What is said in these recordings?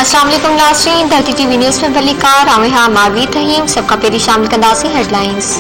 अस्सलाम वालेकुम नाज़रीन, धरती टीवी न्यूज़ में बलिकार आमिहा मावीत रहीम सबका पेरी शामिल कंदासी हेडलाइंस।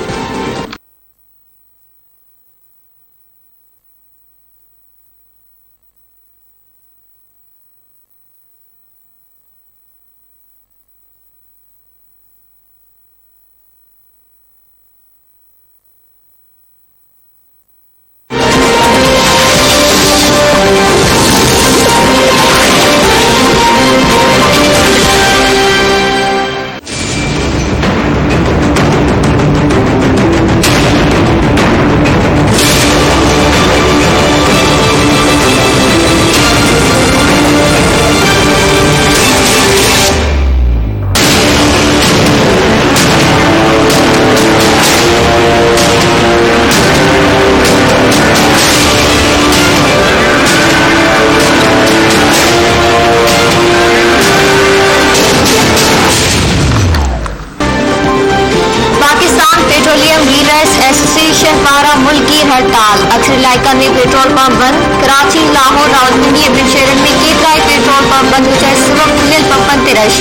एसोसिएशन पारा मुल्की हड़ताल, अक्सर इलाका में पेट्रोल पंप बंद। कराची, लाहौर, रावलपिंडी ऐं शहरनि में केतिराई पेट्रोल पंप बंद हुजण सबब खुलियल पंपनि ते रश।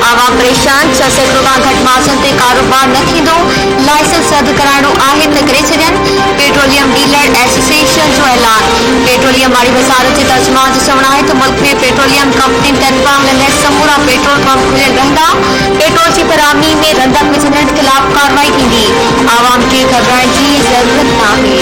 आवाम परेशान, 6 सैकड़ों खां घटि मासियुनि ते कारोबार न थींदो। लाइसेंस रद्द कराइणो आहे त करे छॾियनि। पेट्रोलियम डीलर एसोसिएशन जो ऐलान। पेट्रोलियम वारी वज़ारत जे तर्जुमान जो चवणु आहे त मुल्क में पेट्रोलियम कंपनियुनि तरफ़ां हलंदड़ समूरा पेट्रोल पंप खुलियल रहंदा। पेट्रोल जी बरामदी में रंधक विझंदड़ ख़िलाफ़ कार्रवाई थींदी। आवाम खे घबराइण जी ज़रूरत नाहे।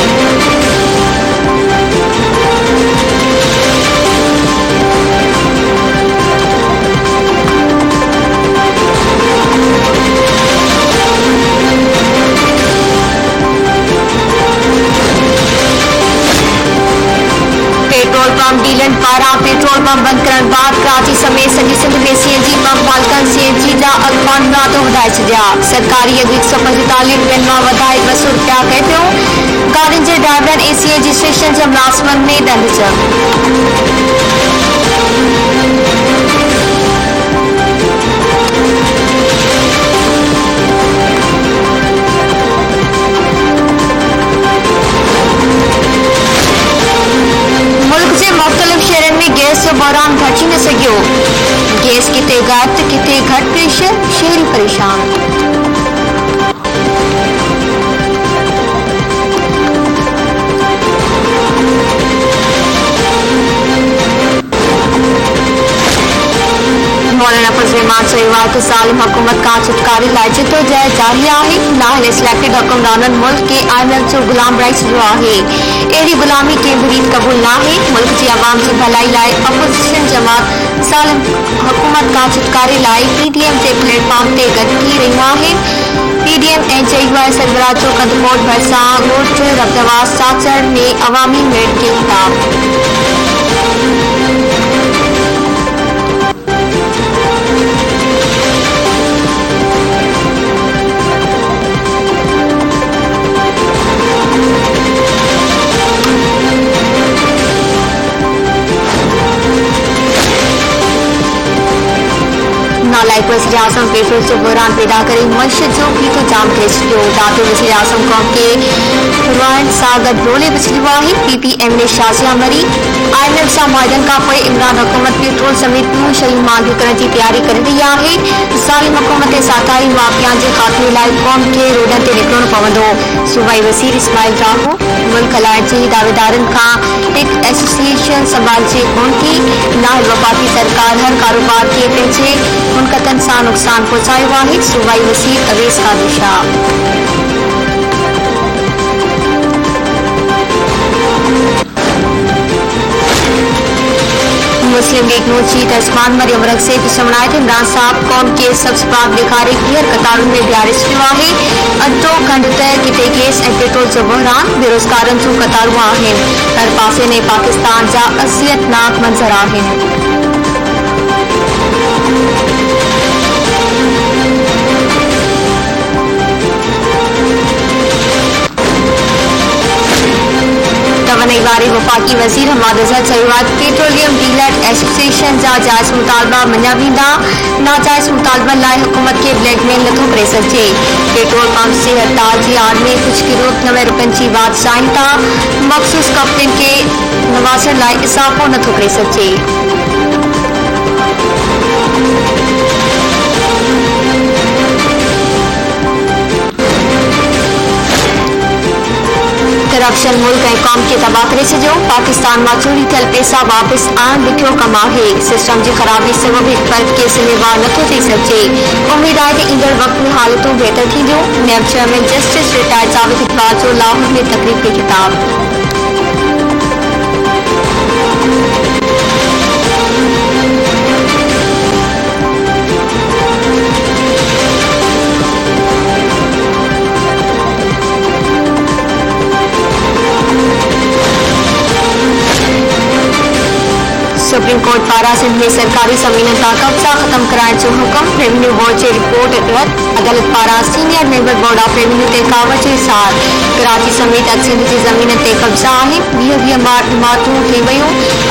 पेट्रोल पंप डीलर पारा पेट्रोल पंप बंद करण बाद कराची समेत सॼी सिंध में सीएनजी पंप मालिकनि सीएनजी जा अॻवान मुनादो वधाए छॾिया। सरकारी अघु 145 रुपयनि मां वधाए 200 रुपया कए पियो। गाॾियुनि जे ड्राइवरनि ऐं सीएनजी स्टेशन जे मुलाज़िमनि में ॾंड गैस जो बहरान घटिजी न सघियो। गैस किथे घटि किथे घटि प्रेशर, शहरी परेशान। मौलाना फजल रहमान चयो आहे त ज़ालिम हुकूमत खां छुटकारे लाइ जिदोजहद जारी आहे। नाहिल सिलेक्टेड हुकुमराननि मुल्क खे IMF जो गुलाम बणाए छॾियो आहे। अहिड़ी गुलामी कंहिं बि रीत क़बूल नाहे। मुल्क जी आवाम जी भलाई लाइ अपोज़िशन जमात ज़ालिम हुकूमत खां छुटकारे लाइ PDM जे प्लेटफॉर्म ते गॾु थी रहियूं आहिनि। PDM ऐं JUI सरबराह जो कदमोट भरिसां ॻोठ रबदवास चाचड़ में अवामी मेड़ खे ख़िताब। नालायक वज़ीर आज़म पेट्रोल जो बहरान पैदा करे मईशत जो फीतो जाम करे छॾियो। दातो वज़ीर आज़म कौम खे रुआइण सां गॾु रोले बि छॾियो आहे। PPM शाज़िया मरी। IMF सां मुआहिदनि खां पोइ इमरान हुकूमत पेट्रोल समेत ॿियूं शयूं महांगियूं करण जी तयारी करे रही आहे। ज़ालिम हुकूमत ऐं साथाई माफ़ियानि जे ख़ात्मे लाइ क़ौम खे रोडनि ते निकिरणो पवंदो। सूबाई वज़ीर इस्माइल राहो मुल्क हलाइण जी दावेदारनि खां हिकु एसोसिएशन संभालजे कोन थी। नाहिल वफ़ाक़ी सरकार हर कारोबार खे पंहिंजे मुनक़तनि सां नुक़सान पहुचायो आहे। सूबाई वज़ीर अवेस कादिर शाह। मुस्लिम लीग नून जी तर्जुमान मरियम रगज़े जो चवणु आहे त इमरान साहब क़ौम खे सब्ज़ पाक ॾेखारे ॿीहर कतारुनि में बीहारे छॾियो आहे। अधो खंड त किथे गैस ऐं पेट्रोल जो बहरान, बेरोज़गारनि जूं कतारूं आहिनि। हर पासे में पाकिस्तान जा असियतनाक मंज़र आहिनि। तवनई वारे वफ़ाक़ी वज़ीर हमाद अज़हर चयो आहे त पेट्रोलियम डीलर एसोसिएशन जा जाइज़ मुतालबा मञा वेंदा। नाजाइज़ मुतालबनि लाइ हुकूमत खे ब्लैकमेल नथो करे सघिजे। पेट्रोल पंप जे हड़ताल जी आड़ में कुझु गिरोह 90 रुपयनि जी वाध चाहिनि था। मख़सूस कंपनियुनि खे नवाज़ण लाइ इज़ाफ़ो नथो करे सघिजे। करप्शन मुल्क ऐं क़ौम खे तबाह करे छॾियो। पाकिस्तान मां चोरी थियल पैसा वापसि आणणु ॾुखियो कमु आहे। सिस्टम जी ख़राबी सबबि हिकु फ़र्द खे ज़िम्मेवार नथो थी सघिजे। उमेद आहे त ईंदड़ वक़्त में हालतूं बहितर थींदियूं। नेब chairman justice retired Javed Iqbal जो लाहौर में तक़रीब खे ख़िताब। सुप्रीम कोर्ट पारां सिंध में सरकारी ज़मीन तां कब्ज़ा ख़त्म कराइण जो हुकुम। रेवेन्यू बोर्ड जी रिपोर्ट रद्द। अदालत पारां senior member board of revenue ते कावड़ जो इज़हार। कराची समेत अधु सिंध जी ज़मीन ते कब्ज़ा आहिनि। 20 इमारतूं थी वयूं।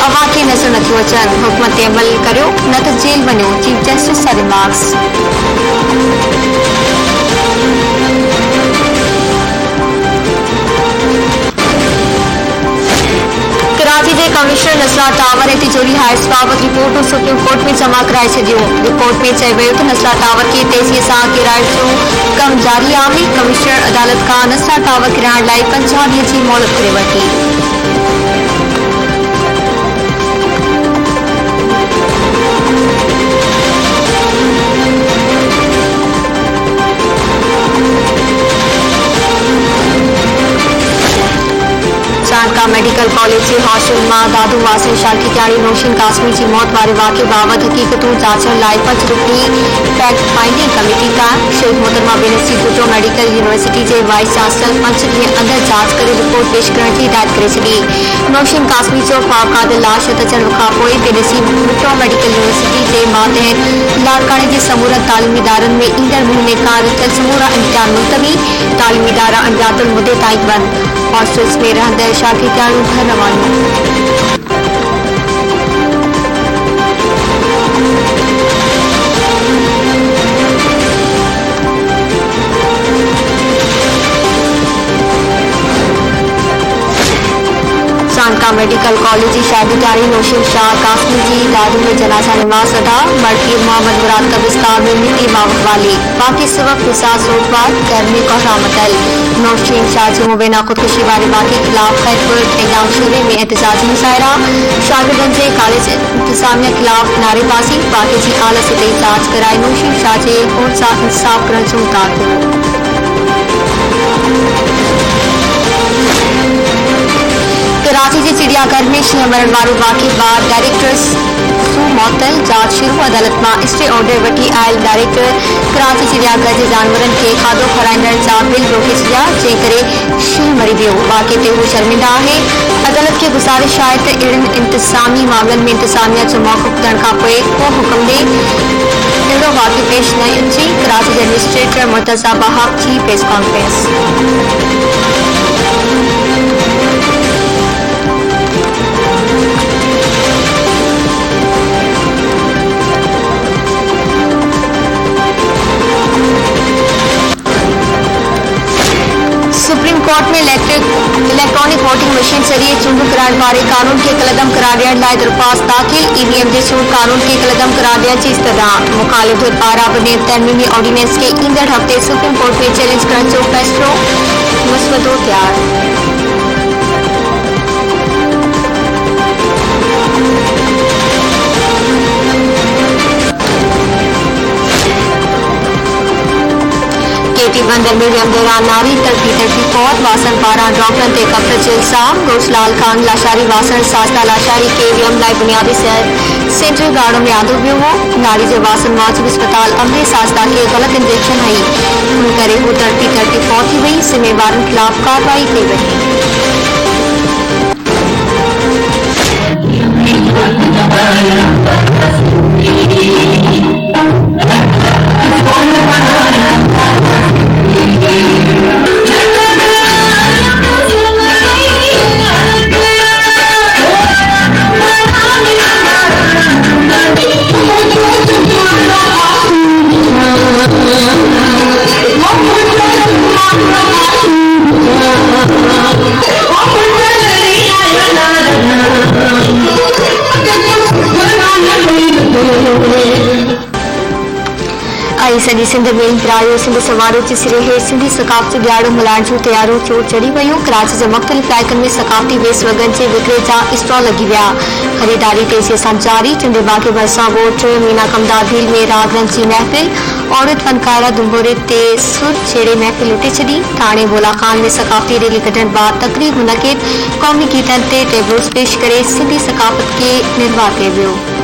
अवां खे नज़र नथियूं अचनि। हुकुम ते अमल करियो न त जेल वञो। चीफ जस्टिस जा रिमार्क्स। कराची के कमिश्नर नज़ला टावर ऐं तिजोरी हाइट्स बाबति रिपोर्टूं सुप्रीम कोर्ट में जमा कराए छॾियूं। रिपोर्ट में चयो वियो त नज़ला टावर खे तेज़ीअ सां किराइण जो कमु जारी आहे। कमिश्नर अदालत खां नज़ला टावर किराइण लाइ 50 ॾींहं जी मोहलत घुरे वरिती। चांदका मेडिकल कॉलेज जे हॉस्टल मां दादू वासिन शाकियाणी नौशीन कासमी जी मौत वारे वाक़े बाबति हक़ीक़तूं जाचण लाइ 5 रुकनी फैक्ट फाइंडिंग कमेटी काइम। शेख मोहतरमा बेनज़ीर भुट्टो मेडिकल यूनिवर्सिटी जे वाइस चांसलर 5 ॾींहं अंदरि जांच करे रिपोर्ट पेश करण जी हिदायत करे छॾी। नौशीन कासमी जो ख़ौफ़नाक लाश अचण खां पोइ बेनज़ीर भुट्टो मेडिकल यूनिवर्सिटी जे मातहत लाड़काणे जे समूरनि तालीमी इदारनि में ईंदड़ महीने खां रखियल समूरा इम्तिहान मुलतवी। तालीमी इदारा अणॼातल मुदे ताईं बंदि। हॉस्टल्स में रहंदड़ शागिर्दाणियूं घर रवानो। चांदका मेडिकल कॉलेज जी शागिर्दाणी नौशीन शाह कासमी जी दादू में जनाजा नमाज अदा। मड़की मोहम्मद मुराद कब्रिस्तान में मिट्टी मावत वाली। बाक़ी सबब हिसाब सोमवार गर्मी कोहरामतल। नौशीन शाह जी मुबैना खुदकुशी वारे वाक़े खिलाफ खैरपुर एग्जाम शोबे में एहतजाजी मुज़ाहिरा। शागिर्दनि जे कॉलेज इंतजामिया खिलाफ नारेबाज़ी। वाक़े जी आला सतही जांच कराए नौशीन शाह जे हुन सां इंसाफ़ करण जो मुतालबो। कराची के चिड़ियाघर में शींहं मरण वारे वाक़े बाद डायरेक्टर मुअत्तल। जांच शुरू। अदालत मां स्टे ऑर्डर वठी आयल डायरेक्टर कराची चिड़ियाघर के जानवरन के खाधो खाराइण जा बिल रोके छॾिया, जंहिं करे शींहं मरी वियो। वाक़े ते हू शर्मिंदा आहे। अदालत खे गुज़ारिश आहे त अहिड़नि इंतिज़ामी मामलनि में इंतिज़ामिया जो मौक़िफ़ ॾियण खां पोइ को हुकुम ॾे अहिड़ो वाक़ियो पेश न अचे। कराची जे एडमिनिस्ट्रेटर मुर्तज़ा बहाब जी प्रेस कॉन्फ्रेंस। सुप्रीम कोर्ट में इलेक्ट्रॉनिक वोटिंग मशीन ज़रिए चूंड कराइण वारे कानून खे कलदम करार ॾियण लाइ दरख़्वास्त दाख़िल। ईवीएम जे चूंड कानून खे कलदम करार ॾियण जी इस्तदा। मुखालिफ़ धुर पारां बने तरमीमी ऑर्डिनेंस खे ईंदड़ हफ़्ते सुप्रीम कोर्ट में चैलेंज करण जो फ़ैसिलो। मसवदो तयार। केटी बंदर में वियम दौरान नारी तड़पी फौत। वासन पारां डॉक्टरनि ते कफ़्र जो इल्ज़ाम। रोशलाल खान लाशारी वासन साजदा लाशारी के वियम लाइ बुनियादी सेंट्रल गार्ड में आंदो वियो हो। नारी जे वासन मौजूद अस्पताल अमले साजदा खे ग़लत इंजेक्शन हई, हुन करे हू तड़पी फौत थी वई। ज़िम्मेवारनि खिलाफ़ कार्रवाई कई वई। Oh आई सॼी सिंध में प्रायो सिंध समारोह जे सिरे हेठि सिंधी सकाफ़ती ॾियारो मल्हाइण जूं तयारियूं जोर चढ़ी वयूं। कराची जे मुख़्तलिफ़ इलाइक़नि में सकाफ़ती वेस वॻनि जे विकिरे जा स्टॉल लॻी विया। ख़रीदारी तेज़ीअ सां जारी। चंडीबाग के भरिसां ॻोठ मीना कमदार भील में रागरंग जी महफ़िल, औरत फनकारा दुंबोरे ते सुर छेड़े महफ़िल लुटे छॾी। थाणे भोला खान में सकाफ़ती रैली कढण बाद तक़रीब मुनक़िद। क़ौमी गीतनि ते टेबल्स पेश करे सिंधी सकाफ़त खे निर्वाह कयो वियो।